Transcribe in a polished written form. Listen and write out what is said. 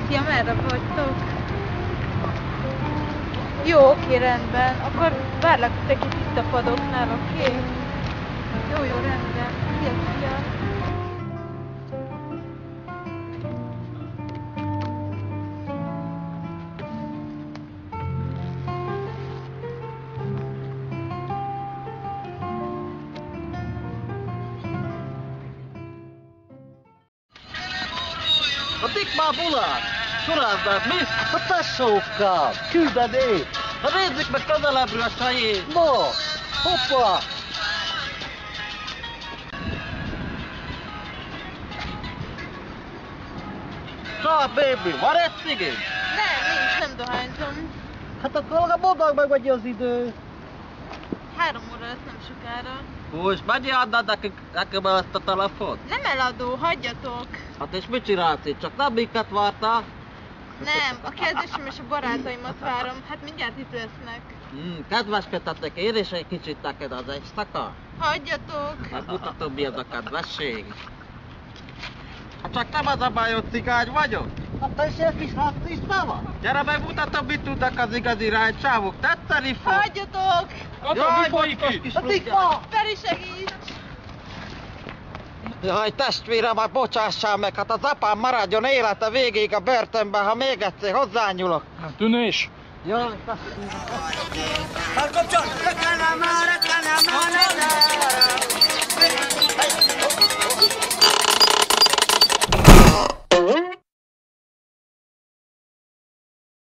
szia, merre vagytok? Jó, oké, rendben. Akkor várlak titeket itt a padoknál, oké? Jó, rendben. Szia. A Dickmár Bulát! Sorázdát, mi? A tesókkal! Küldeni! Ha nézzük meg közelebbről a sajét! No! Hoppa! Csá, baby, van egy cigid? Nem dohányzom. Hát akkor mondd meg, hogy az idő. 3 óra lesz nem sokára. Hú, és mennyi adnád nekem ezt a telefont? Nem eladó, hagyjatok. Hát és mit csinálsz itt? Csak nem minket vártál? Nem, a kérdésem és a barátaimat várom. Hát mindjárt itt lesznek. Kedveskedhetek én is egy kicsit neked az éjszaka? Hagyjatok. Hát mutatom, mi az a kedvesség. Hát csak nem az a baj, hogy cigány vagyok. Hát te is egy kis rasszista vagy? Gyere megmutatom, mit tudnak az igazi rájcsávok. Tetszeni fog. Hagyjatok. Jaj, mi kis Dickmár! Feri, segíts! Jaj, testvérem, már bocsássál meg, hát az apám maradjon élete végéig a börtönben, ha még egyszer hozzányúlok. Tűnés! Jaj, Elkapcsa!